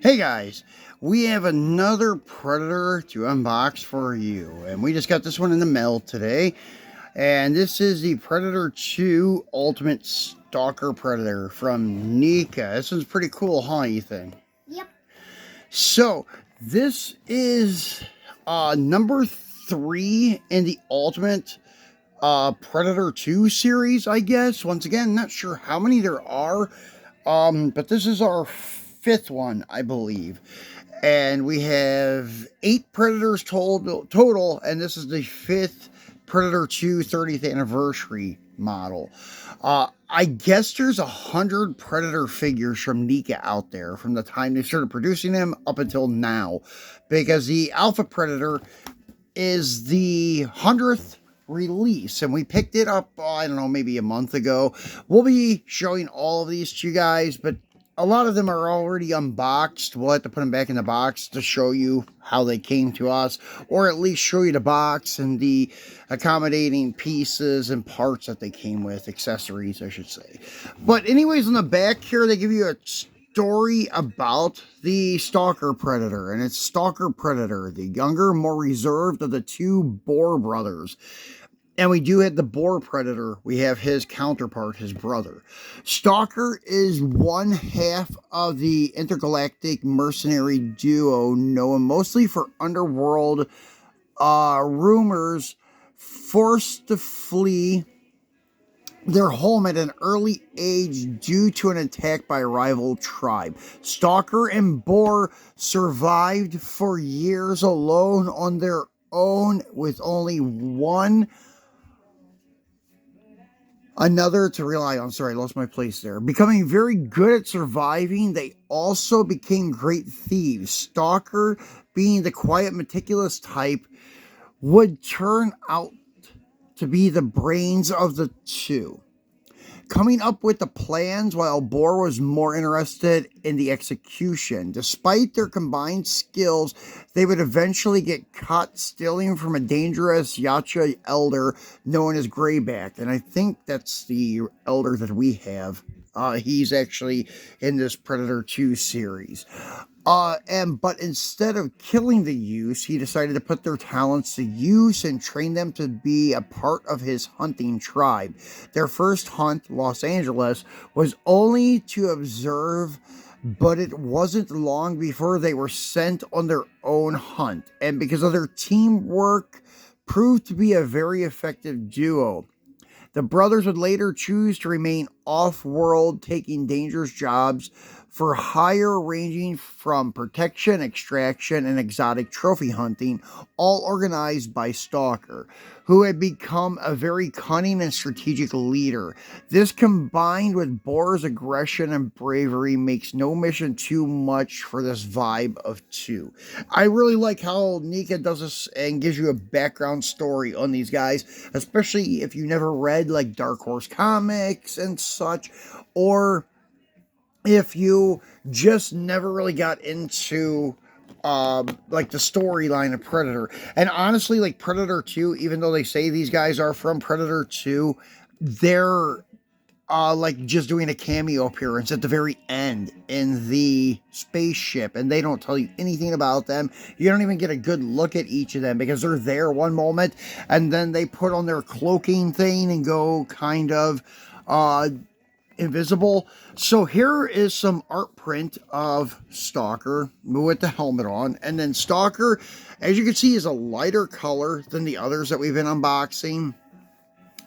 Hey guys, we have another Predator to unbox for you, and we just got this one in the mail today. And this is the Predator 2 Ultimate Stalker Predator from Neca. This one's pretty cool, huh, Ethan? Yep. So, this is number 3 in the Ultimate Predator 2 series, I guess. Once again, not sure how many there are, but this is our 5th one, I believe. And we have 8 Predators total, and this is the 5th Predator 2 30th anniversary model. I guess there's 100 Predator figures from Neca out there from the time they started producing them up until now, because the Alpha Predator is the 100th release, and we picked it up, I don't know, maybe a month ago. We'll be showing all of these to you guys, but a lot of them are already unboxed. We'll have to put them back in the box to show you how they came to us, or at least show you the box and the accommodating pieces and parts that they came with, accessories, I should say. But anyways, on the back here, they give you a story about the Stalker Predator, and it's Stalker Predator, the younger, more reserved of the two Boar brothers. And we do have the Boar Predator. We have his counterpart, his brother. Stalker is one half of the intergalactic mercenary duo known mostly for underworld rumors, forced to flee their home at an early age due to an attack by a rival tribe. Stalker and Boar survived for years alone on their own, with only one another to rely on. Sorry, I lost my place there. Becoming very good at surviving, they also became great thieves. Stalker, being the quiet, meticulous type, would turn out to be the brains of the two, coming up with the plans while Boar was more interested in the execution. Despite their combined skills, they would eventually get caught stealing from a dangerous Yacha elder known as Greyback. And I think that's the elder that we have. He's actually in this Predator 2 series. But instead of killing the youths, he decided to put their talents to use and train them to be a part of his hunting tribe. Their first hunt, Los Angeles, was only to observe, but it wasn't long before they were sent on their own hunt. And because of their teamwork, proved to be a very effective duo. The brothers would later choose to remain off-world, taking dangerous jobs for hire ranging from protection, extraction, and exotic trophy hunting, all organized by Stalker, who had become a very cunning and strategic leader. This, combined with Boar's aggression and bravery, makes no mission too much for this vibe of two. I really like how Neca does this and gives you a background story on these guys, especially if you never read like Dark Horse comics and such, or if you just never really got into like the storyline of Predator. And honestly, like Predator 2, even though they say these guys are from Predator 2, they're like just doing a cameo appearance at the very end in the spaceship, and they don't tell you anything about them. You don't even get a good look at each of them because they're there one moment and then they put on their cloaking thing and go kind of invisible. So here is some art print of Stalker with the helmet on, and then Stalker, as you can see, is a lighter color than the others that we've been unboxing.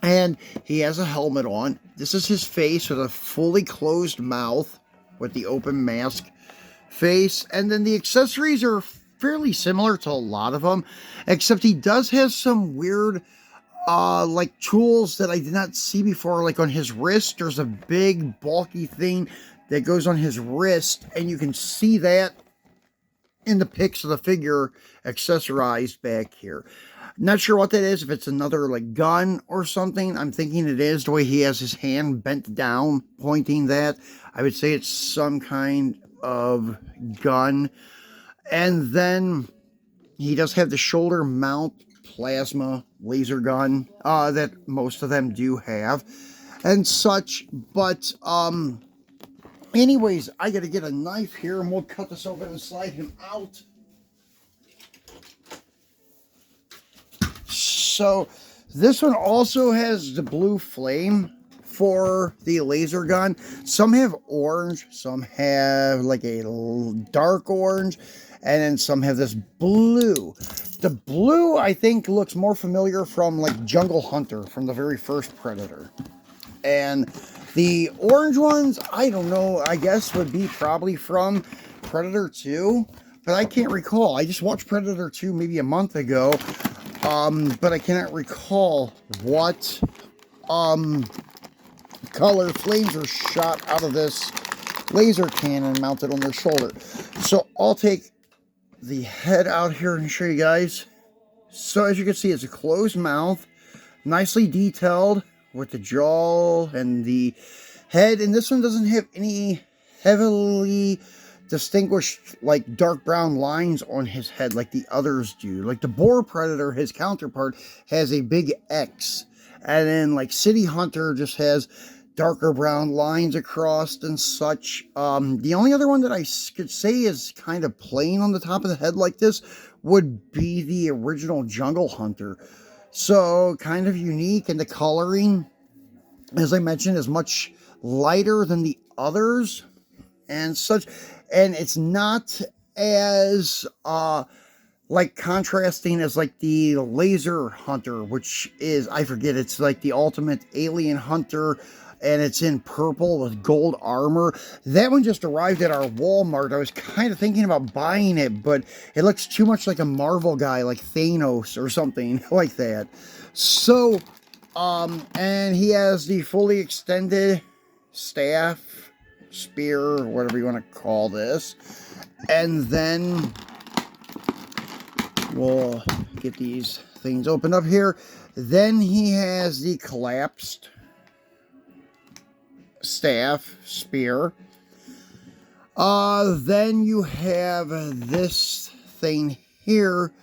And he has a helmet on. This is his face with a fully closed mouth with the open mask face. And then the accessories are fairly similar to a lot of them, except he does have some weird like tools that I did not see before. Like on his wrist, there's a big bulky thing that goes on his wrist, and you can see that in the pics of the figure accessorized back here. Not sure what that is, if it's another like gun or something. I'm thinking it is, the way he has his hand bent down pointing that. I would say it's some kind of gun. And then he does have the shoulder mount plasma laser gun that most of them do have and such. But Anyways, I got to get a knife here and we'll cut this open and slide him out. So this one also has the blue flame for the laser gun. Some have orange, some have like a dark orange, and then some have this blue. The blue, I think, looks more familiar from like Jungle Hunter, from the very first Predator. And the orange ones, I don't know, I guess would be probably from Predator 2, but I can't recall. I just watched Predator 2 maybe a month ago, but I cannot recall what color flames are shot out of this laser cannon mounted on their shoulder. So I'll take the head out here and show you guys. So as you can see, it's a closed mouth, nicely detailed with the jaw and the head. And this one doesn't have any heavily distinguished like dark brown lines on his head like the others do. Like the Boar Predator, his counterpart, has a big X. And then like City Hunter just has darker brown lines across and such. The only other one that I could say is kind of plain on the top of the head like this would be the original Jungle Hunter. So kind of unique, and the coloring, as I mentioned, is much lighter than the others and such. And it's not as like contrasting as like the Laser Hunter, which is, I forget, it's like the ultimate alien hunter, and it's in purple with gold armor. That one just arrived at our Walmart. I was kind of thinking about buying it, but it looks too much like a Marvel guy, like Thanos or something like that. So, and he has the fully extended staff, spear, whatever you want to call this. And then we'll get these things opened up here. Then he has the collapsed staff, spear. Then you have this thing here,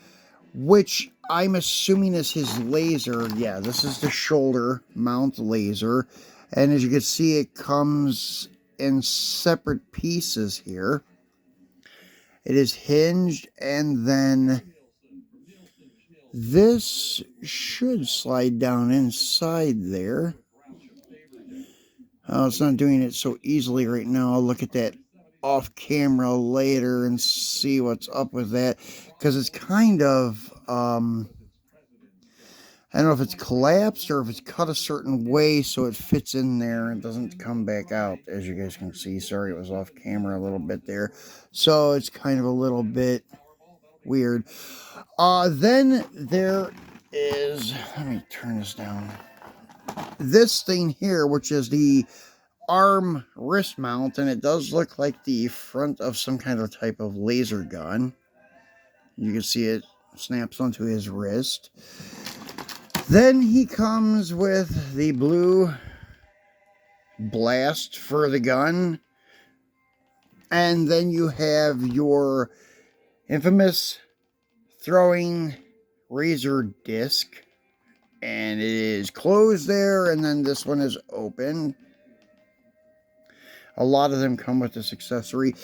which I'm assuming is his laser. Yeah, this is the shoulder mount laser. And as you can see, it comes in separate pieces here. It is hinged, and then this should slide down inside there. Oh, it's not doing it so easily right now. I'll look at that off camera later and see what's up with that, because it's kind of I don't know if it's collapsed or if it's cut a certain way so it fits in there and doesn't come back out, as you guys can see. Sorry, it was off camera a little bit there. So it's kind of a little bit weird. Then there is, let me turn this down. This thing here, which is the arm wrist mount, and it does look like the front of some kind of type of laser gun. You can see it snaps onto his wrist. Then he comes with the blue blast for the gun, and then you have your infamous throwing razor disc, and it is closed there, and then this one is open. A lot of them come with this accessory.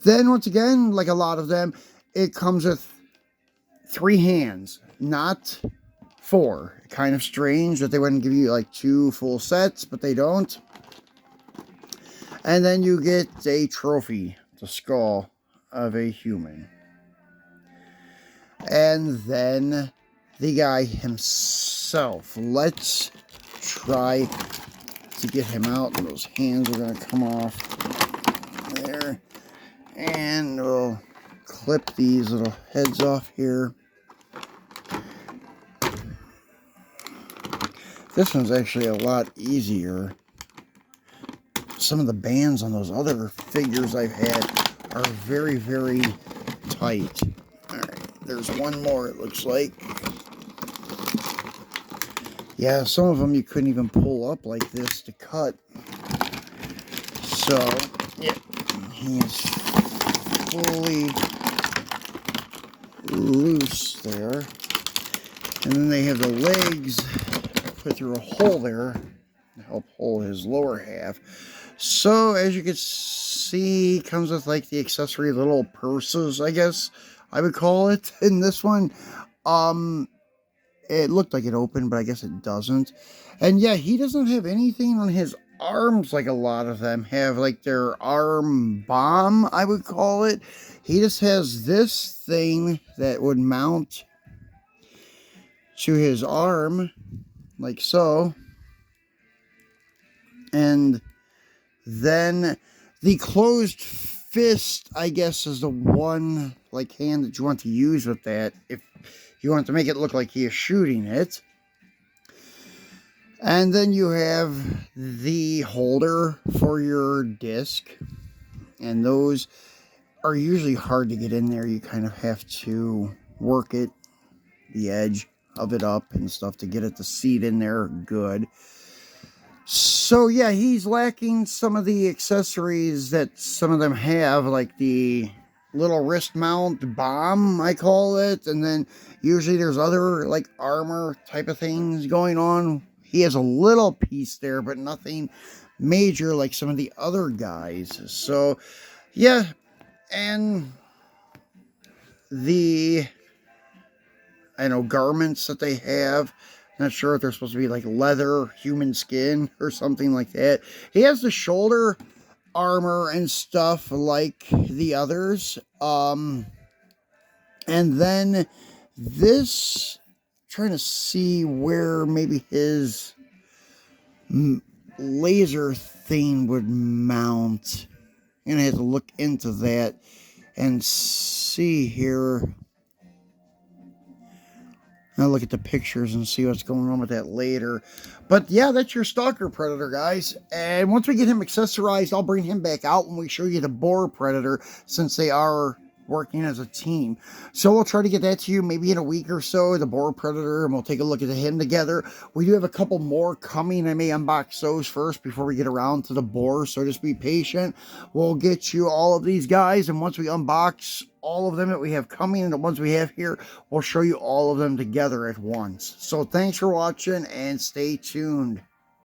Then once again, like a lot of them, it comes with 3 hands, not 4. Kind of strange that they wouldn't give you like 2 full sets, but they don't. And then you get a trophy, the skull of a human. And then the guy himself. Let's try to get him out. Those hands are going to come off there. And we'll clip these little heads off here. This one's actually a lot easier. Some of the bands on those other figures I've had are very, very tight. Alright, there's one more, it looks like. Yeah, some of them you couldn't even pull up like this to cut. So, yeah, he is fully loose there. And then they have the legs put through a hole there to help hold his lower half. So, as you can see, he comes with like the accessory little purses, I guess I would call it. In this one, it looked like it opened, but I guess it doesn't. And yeah, he doesn't have anything on his arms like a lot of them have, like their arm bomb, I would call it. He just has this thing that would mount to his arm, like so. And then the closed fist, I guess, is the one like hand that you want to use with that if you want to make it look like he is shooting it. And then you have the holder for your disc. And those are usually hard to get in there. You kind of have to work it, the edge of it up and stuff to get it to seat in there good. So yeah, he's lacking some of the accessories that some of them have, like the little wrist mount bomb, I call it. And then usually there's other like armor type of things going on. He has a little piece there, but nothing major like some of the other guys. So yeah, and the, I know, garments that they have, not sure if they're supposed to be like leather, human skin, or something like that. He has the shoulder armor and stuff like the others. And then this, trying to see where maybe his laser thing would mount. I'm gonna have to look into that and see here. I'll look at the pictures and see what's going on with that later. But yeah, that's your Stalker Predator, guys. And once we get him accessorized, I'll bring him back out when we show you the Boar Predator, since they are working as a team. So we'll try to get that to you maybe in a week or so, the Boar Predator, and we'll take a look at him together. We do have a couple more coming. I may unbox those first before we get around to the Boar, so just be patient. We'll get you all of these guys, and once we unbox all of them that we have coming and the ones we have here, we'll show you all of them together at once. So thanks for watching and stay tuned.